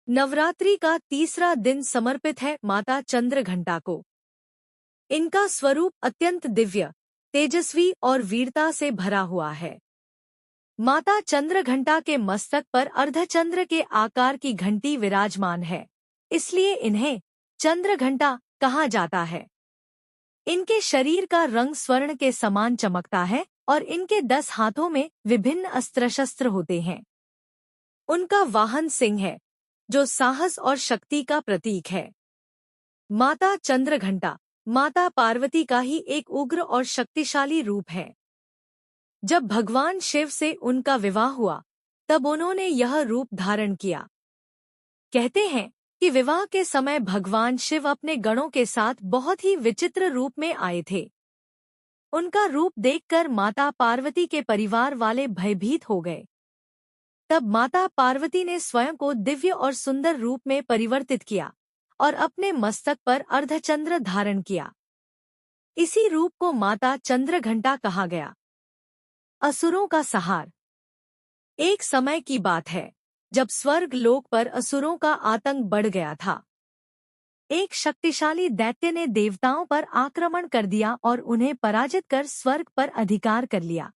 नवरात्रि का तीसरा दिन समर्पित है माता चंद्रघंटा को। इनका स्वरूप अत्यंत दिव्य, तेजस्वी और वीरता से भरा हुआ है। माता चंद्रघंटा के मस्तक पर अर्धचंद्र के आकार की घंटी विराजमान है, इसलिए इन्हें चंद्रघंटा कहा जाता है। इनके शरीर का रंग स्वर्ण के समान चमकता है और इनके 10 हाथों में विभिन्न अस्त्र शस्त्र होते हैं। उनका वाहन सिंह है, जो साहस और शक्ति का प्रतीक है। माता चंद्रघंटा माता पार्वती का ही एक उग्र और शक्तिशाली रूप है। जब भगवान शिव से उनका विवाह हुआ, तब उन्होंने यह रूप धारण किया। कहते हैं कि विवाह के समय भगवान शिव अपने गणों के साथ बहुत ही विचित्र रूप में आए थे। उनका रूप देखकर माता पार्वती के परिवार वाले भयभीत हो गए। तब माता पार्वती ने स्वयं को दिव्य और सुंदर रूप में परिवर्तित किया और अपने मस्तक पर अर्धचंद्र धारण किया। इसी रूप को माता चंद्रघंटा कहा गया। असुरों का संहार। एक समय की बात है, जब स्वर्ग लोक पर असुरों का आतंक बढ़ गया था। एक शक्तिशाली दैत्य ने देवताओं पर आक्रमण कर दिया और उन्हें पराजित कर स्वर्ग पर अधिकार कर लिया।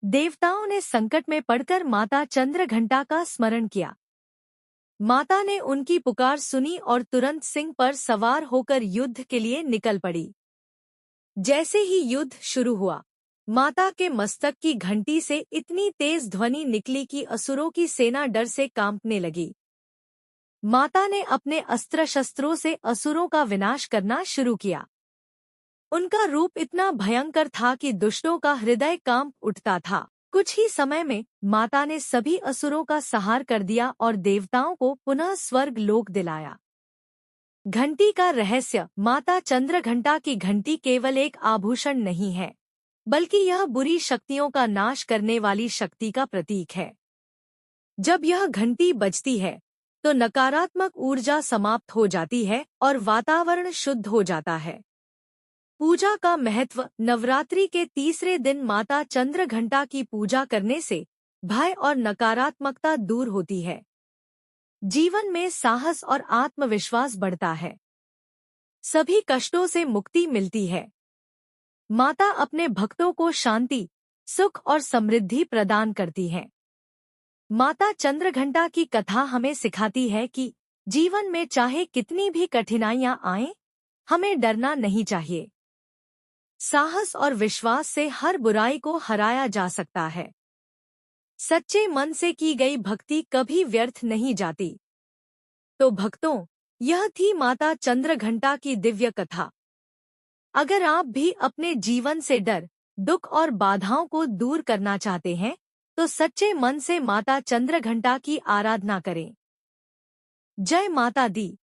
देवताओं ने संकट में पड़कर माता चंद्रघंटा का स्मरण किया। माता ने उनकी पुकार सुनी और तुरंत सिंह पर सवार होकर युद्ध के लिए निकल पड़ी। जैसे ही युद्ध शुरू हुआ, माता के मस्तक की घंटी से इतनी तेज ध्वनि निकली कि असुरों की सेना डर से कांपने लगी। माता ने अपने अस्त्र शस्त्रों से असुरों का विनाश करना शुरू किया। उनका रूप इतना भयंकर था कि दुष्टों का हृदय कांप उठता था। कुछ ही समय में माता ने सभी असुरों का संहार कर दिया और देवताओं को पुनः स्वर्ग लोक दिलाया। घंटी का रहस्य। माता चंद्रघंटा की घंटी केवल एक आभूषण नहीं है, बल्कि यह बुरी शक्तियों का नाश करने वाली शक्ति का प्रतीक है। जब यह घंटी बजती है, तो नकारात्मक ऊर्जा समाप्त हो जाती है और वातावरण शुद्ध हो जाता है। पूजा का महत्व। नवरात्रि के तीसरे दिन माता चंद्रघंटा की पूजा करने से भय और नकारात्मकता दूर होती है। जीवन में साहस और आत्मविश्वास बढ़ता है। सभी कष्टों से मुक्ति मिलती है। माता अपने भक्तों को शांति, सुख और समृद्धि प्रदान करती है। माता चंद्रघंटा की कथा हमें सिखाती है कि जीवन में चाहे कितनी भी कठिनाइयां आएं, हमें डरना नहीं चाहिए। साहस और विश्वास से हर बुराई को हराया जा सकता है। सच्चे मन से की गई भक्ति कभी व्यर्थ नहीं जाती। तो भक्तों, यह थी माता चंद्रघंटा की दिव्य कथा। अगर आप भी अपने जीवन से डर, दुख और बाधाओं को दूर करना चाहते हैं, तो सच्चे मन से माता चंद्रघंटा की आराधना करें। जय माता दी।